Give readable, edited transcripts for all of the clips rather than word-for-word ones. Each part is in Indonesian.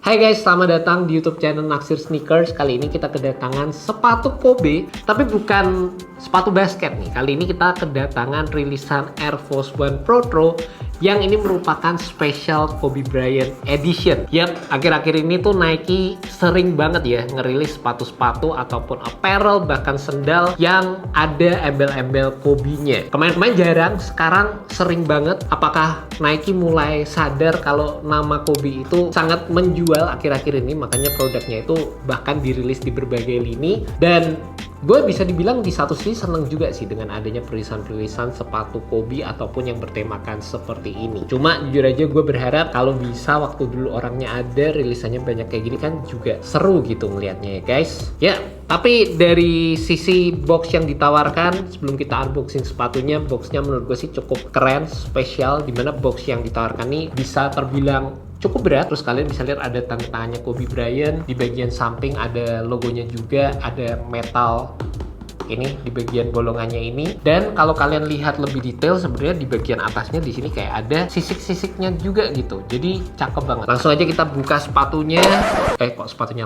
Hai guys, selamat datang di YouTube channel Naksir Sneakers. Kali ini kita kedatangan sepatu Kobe, tapi bukan sepatu basket nih. Kali ini kita kedatangan rilisan Air Force One Pro yang ini merupakan special Kobe Bryant edition. Yap, akhir-akhir ini tuh Nike sering banget ya ngerilis sepatu-sepatu ataupun apparel, bahkan sendal yang ada embel-embel Kobe-nya. Kemarin-kemarin jarang, sekarang sering banget. Apakah Nike mulai sadar kalau nama Kobe itu sangat menjual akhir-akhir ini, makanya produknya itu bahkan dirilis di berbagai lini. Dan gue bisa dibilang di satu sisi seneng juga sih dengan adanya perilisan-perilisan sepatu Kobe ataupun yang bertemakan seperti ini. Cuma jujur aja gue berharap kalau bisa waktu dulu orangnya ada, rilisannya banyak kayak gini kan juga seru gitu ngelihatnya ya guys. Ya, tapi dari sisi box yang ditawarkan, sebelum kita unboxing sepatunya, boxnya menurut gue sih cukup keren, spesial, dimana box yang ditawarkan ini bisa terbilang cukup berat. Terus kalian bisa lihat ada tanda tangannya Kobe Bryant, di bagian samping ada logonya juga, ada metal ini di bagian bolongannya ini. Dan kalau kalian lihat lebih detail, sebenarnya di bagian atasnya di sini kayak ada sisik-sisiknya juga gitu. Jadi cakep banget. Langsung aja kita buka sepatunya.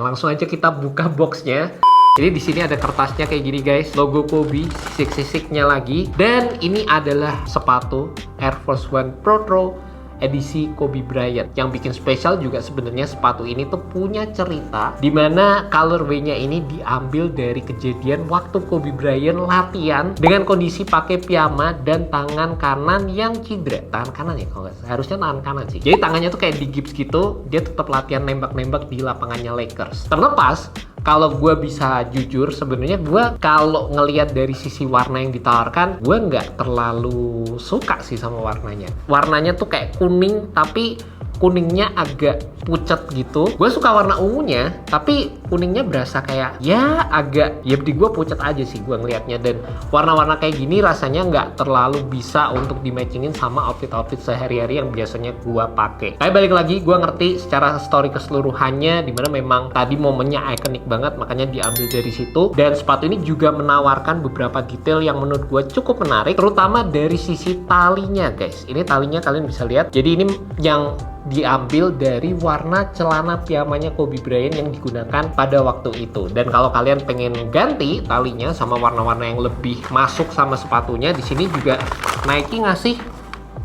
Langsung aja kita buka boxnya. Jadi di sini ada kertasnya kayak gini guys, logo Kobe, sisik-sisiknya lagi. Dan ini adalah sepatu Air Force One Pro edisi Kobe Bryant. Yang bikin spesial juga sebenarnya sepatu ini tuh punya cerita, dimana colorway-nya ini diambil dari kejadian waktu Kobe Bryant latihan dengan kondisi pakai piyama dan tangan kanan yang cedera. Tangan kanan ya kalau nggak salah, harusnya tangan kanan sih. Jadi tangannya tuh kayak di gips gitu, dia tetap latihan nembak-nembak di lapangannya Lakers. Terlepas kalau gue bisa jujur, sebenarnya gue kalau ngelihat dari sisi warna yang ditawarkan, gue nggak terlalu suka sih sama warnanya. Warnanya tuh kayak kuning, tapi kuningnya agak pucat gitu. Gue suka warna ungunya, tapi kuningnya berasa kayak ya agak, ya di gue pucat aja sih gue ngelihatnya. Dan warna-warna kayak gini rasanya nggak terlalu bisa untuk dimatchingin sama outfit-outfit sehari-hari yang biasanya gue pakai. Tapi balik lagi, gue ngerti secara story keseluruhannya, dimana memang tadi momennya ikonik banget, makanya diambil dari situ. Dan sepatu ini juga menawarkan beberapa detail yang menurut gue cukup menarik, terutama dari sisi talinya guys. Ini talinya kalian bisa lihat. Jadi ini yang diambil dari warna celana piyamanya Kobe Bryant yang digunakan pada waktu itu. Dan kalau kalian pengen ganti talinya sama warna-warna yang lebih masuk sama sepatunya, di sini juga Nike ngasih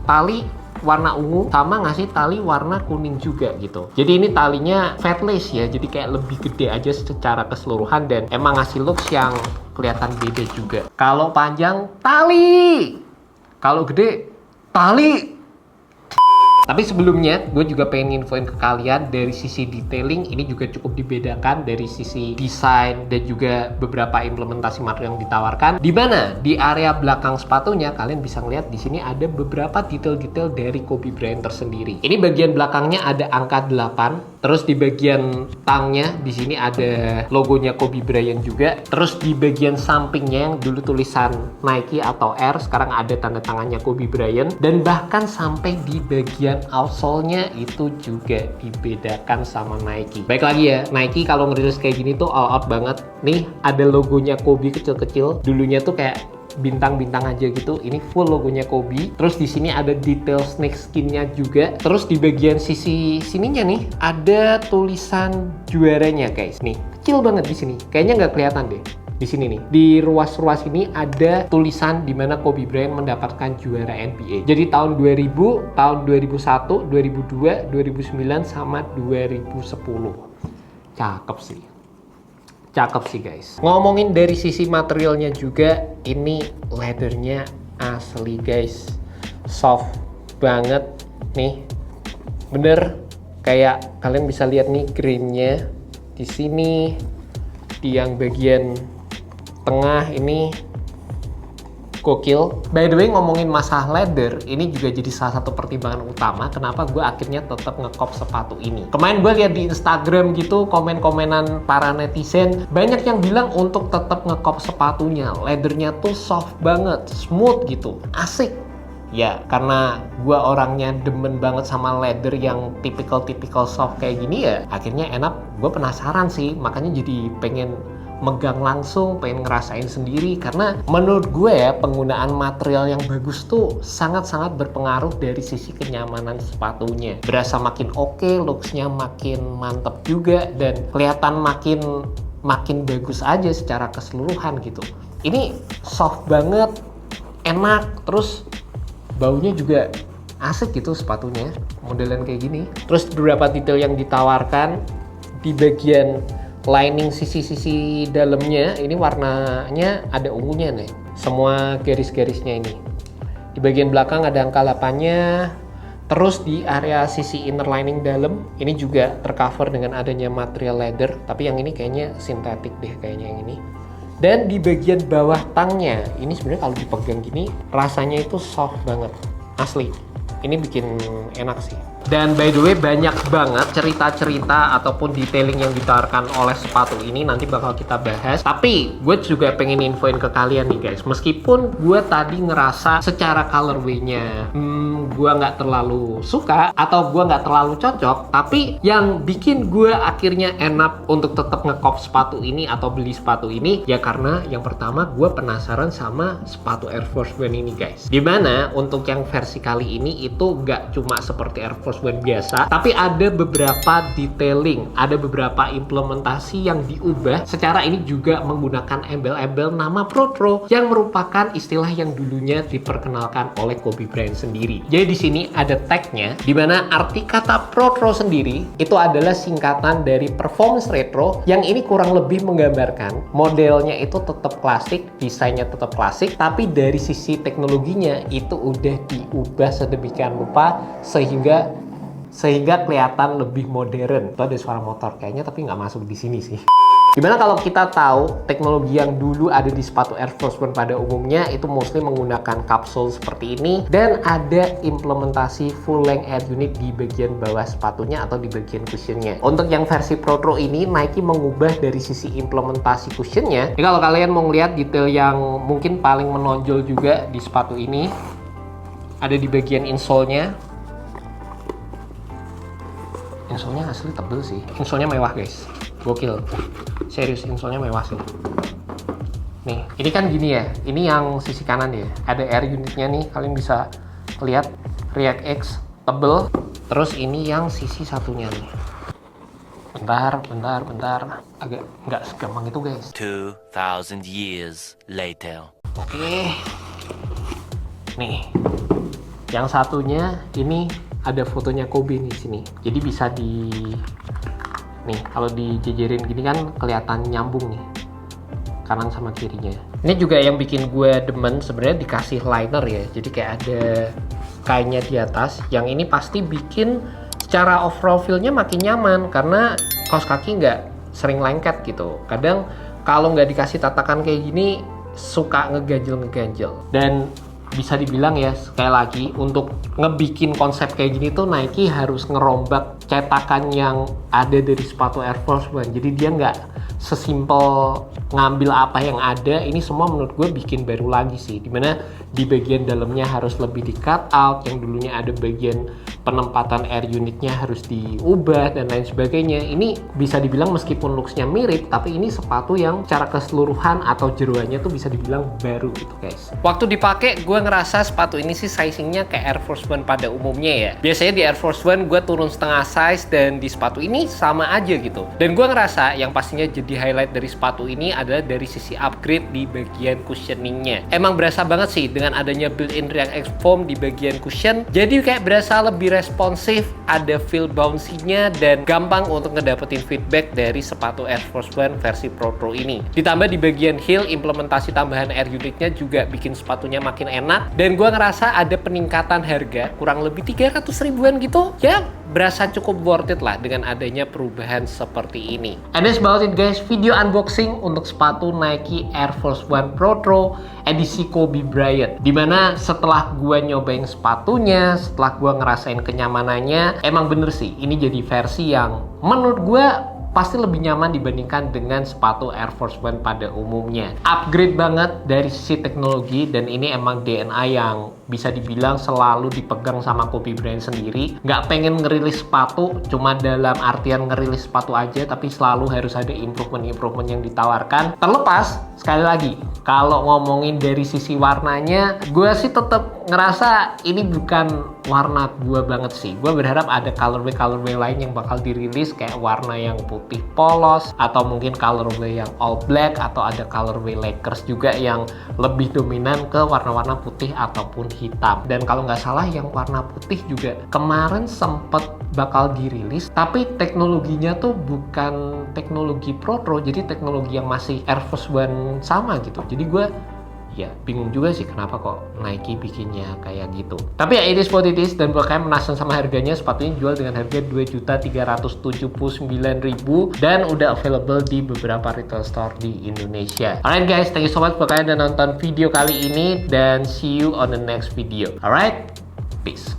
tali warna ungu sama ngasih tali warna kuning juga gitu. Jadi ini talinya fatless ya, jadi kayak lebih gede aja secara keseluruhan dan emang ngasih looks yang kelihatan beda juga. Kalau panjang tali, kalau gede tali. Tapi sebelumnya, gue juga pengen infoin ke kalian dari sisi detailing, ini juga cukup dibedakan dari sisi desain dan juga beberapa implementasi material yang ditawarkan. Di mana di area belakang sepatunya, kalian bisa ngeliat di sini ada beberapa detail-detail dari Kobe Bryant tersendiri. Ini bagian belakangnya ada angka 8, terus di bagian tangnya di sini ada logonya Kobe Bryant juga. Terus di bagian sampingnya yang dulu tulisan Nike atau Air, sekarang ada tanda tangannya Kobe Bryant. Dan bahkan sampai di bagian outsole-nya itu juga dibedakan sama Nike. Baik lagi ya, Nike kalau ngerilis kayak gini tuh all out banget. Nih ada logonya Kobe kecil-kecil. Dulunya tuh kayak bintang-bintang aja gitu. Ini full logonya Kobe. Terus di sini ada detail snake skin-nya juga. Terus di bagian sisi sininya nih ada tulisan juaranya guys. Nih kecil banget di sini. Kayaknya nggak kelihatan deh. Di sini nih, di ruas-ruas ini ada tulisan di mana Kobe Bryant mendapatkan juara NBA. Jadi tahun 2000, tahun 2001, 2002, 2009 sama 2010. Cakep sih. Cakep sih guys. Ngomongin dari sisi materialnya juga, ini leathernya asli guys. Soft banget nih. Bener kayak kalian bisa lihat nih grainnya di sini, di yang bagian tengah ini gokil. By the way, ngomongin masalah leather, ini juga jadi salah satu pertimbangan utama kenapa gue akhirnya tetap ngekop sepatu ini. Kemarin gue lihat di Instagram gitu, komen-komenan para netizen, banyak yang bilang untuk tetap ngekop sepatunya. Leathernya tuh soft banget, smooth gitu, asik. Ya, karena gue orangnya demen banget sama leather yang tipikal soft kayak gini ya, akhirnya enak. Gue penasaran sih, makanya jadi pengen megang langsung, pengen ngerasain sendiri. Karena menurut gue ya, penggunaan material yang bagus tuh sangat-sangat berpengaruh dari sisi kenyamanan sepatunya. Berasa makin oke, looks-nya makin mantep juga, dan kelihatan makin bagus aja secara keseluruhan gitu. Ini soft banget, enak, terus baunya juga asik gitu sepatunya, modelan kayak gini. Terus beberapa detail yang ditawarkan di bagian lining sisi-sisi dalamnya, ini warnanya ada ungunya nih, semua garis-garisnya ini. Di bagian belakang ada angka 8-nya. Terus di area sisi inner lining dalam ini juga tercover dengan adanya material leather, tapi yang ini kayaknya sintetik deh, kayaknya yang ini. Dan di bagian bawah tangnya ini sebenarnya kalau dipegang gini rasanya itu soft banget, asli. Ini bikin enak sih. Dan by the way, banyak banget cerita-cerita ataupun detailing yang ditawarkan oleh sepatu ini, nanti bakal kita bahas. Tapi gue juga pengen infoin ke kalian nih guys, meskipun gue tadi ngerasa secara colorway-nya gue nggak terlalu suka atau gue nggak terlalu cocok, tapi yang bikin gue akhirnya enak untuk tetap ngekop sepatu ini atau beli sepatu ini ya karena yang pertama gue penasaran sama sepatu Air Force One ini guys. Dimana untuk yang versi kali ini itu nggak cuma seperti Air Force One biasa, tapi ada beberapa detailing, ada beberapa implementasi yang diubah. Secara ini juga menggunakan embel-embel nama Protro yang merupakan istilah yang dulunya diperkenalkan oleh Kobe Bryant sendiri. Jadi di sini ada tagnya, di mana arti kata Protro sendiri itu adalah singkatan dari Performance Retro, yang ini kurang lebih menggambarkan modelnya itu tetap klasik, desainnya tetap klasik, tapi dari sisi teknologinya itu udah diubah sedemikian rupa sehingga kelihatan lebih modern. Itu ada suara motor kayaknya, tapi nggak masuk di sini sih. Dimana kalau kita tahu teknologi yang dulu ada di sepatu Air Force One pada umumnya itu mostly menggunakan kapsul seperti ini, dan ada implementasi full length air unit di bagian bawah sepatunya atau di bagian cushionnya. Untuk yang versi Protro ini, Nike mengubah dari sisi implementasi cushionnya. Jadi kalau kalian mau lihat detail yang mungkin paling menonjol juga di sepatu ini, ada di bagian insole-nya. Insole-nya asli tebel sih. Insole-nya mewah guys, gokil. Serius, insole-nya mewah sih. Nih, ini kan gini ya. Ini yang sisi kanan ya. Ada air unitnya nih, kalian bisa lihat React X tebel. Terus ini yang sisi satunya nih. Bentar. Agak nggak segampang itu guys. 2000 years later. Oke. Nih, yang satunya ini ada fotonya Kobe di sini. Jadi bisa nih kalau dijejerin gini kan kelihatan nyambung nih, kanan sama kirinya. Ini juga yang bikin gue demen sebenarnya, dikasih liner ya. Jadi kayak ada kainnya di atas. Yang ini pasti bikin secara overall feel-nya makin nyaman karena kaos kaki nggak sering lengket gitu. Kadang kalau nggak dikasih tatakan kayak gini suka ngeganjel. Dan bisa dibilang ya, sekali lagi, untuk ngebikin konsep kayak gini tuh Nike harus ngerombak cetakan yang ada dari sepatu Air Force One. Jadi dia nggak sesimpel ngambil apa yang ada. Ini semua menurut gue bikin baru lagi sih, dimana di bagian dalamnya harus lebih di cut out, yang dulunya ada bagian penempatan air unitnya harus diubah dan lain sebagainya. Ini bisa dibilang meskipun looks-nya mirip, tapi ini sepatu yang secara keseluruhan atau jeroannya tuh bisa dibilang baru gitu guys. Waktu dipakai gue ngerasa sepatu ini sih sizingnya kayak Air Force One pada umumnya ya. Biasanya di Air Force One gue turun setengah size, dan di sepatu ini sama aja gitu. Dan gue ngerasa yang pastinya jadi highlight dari sepatu ini adalah dari sisi upgrade di bagian cushioningnya. Emang berasa banget sih dengan adanya built-in React X foam di bagian cushion, jadi kayak berasa lebih responsif, ada feel bouncy-nya, dan gampang untuk ngedapetin feedback dari sepatu Air Force One versi Protro ini. Ditambah di bagian heel, implementasi tambahan air unitnya juga bikin sepatunya makin enak, dan gue ngerasa ada peningkatan harga kurang lebih 300 ribuan gitu ya. Berasa cukup worth it lah dengan adanya perubahan seperti ini. And that's about it guys, video unboxing untuk sepatu Nike Air Force One Protro edisi Kobe Bryant. Dimana setelah gue nyobain sepatunya, setelah gue ngerasain kenyamanannya, emang bener sih ini jadi versi yang menurut gue pasti lebih nyaman dibandingkan dengan sepatu Air Force One pada umumnya. Upgrade banget dari sisi teknologi, dan ini emang DNA yang bisa dibilang selalu dipegang sama Kobe Bryant sendiri. Nggak pengen ngerilis sepatu cuma dalam artian ngerilis sepatu aja, tapi selalu harus ada improvement yang ditawarkan. Terlepas, sekali lagi, kalau ngomongin dari sisi warnanya, gue sih tetap ngerasa ini bukan warna gue banget sih. Gue berharap ada colorway lain yang bakal dirilis, kayak warna yang putih polos, atau mungkin colorway yang all black, atau ada colorway Lakers juga yang lebih dominan ke warna-warna putih ataupun hitam. Dan kalau nggak salah yang warna putih juga kemarin sempet bakal dirilis, tapi teknologinya tuh bukan teknologi Pro, jadi teknologi yang masih Air Force One sama gitu. Jadi gue ya bingung juga sih kenapa kok Nike bikinnya kayak gitu. Tapi ya it is what it is, dan buat kalian penasaran sama harganya, sepatunya jual dengan harga Rp2.379.000 dan udah available di beberapa retail store di Indonesia. Alright guys, thank you so much buat kalian udah nonton video kali ini, dan see you on the next video. Alright, peace.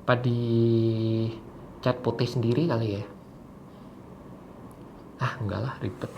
Apa di cat putih sendiri kali ya? Ah enggak lah, ribet.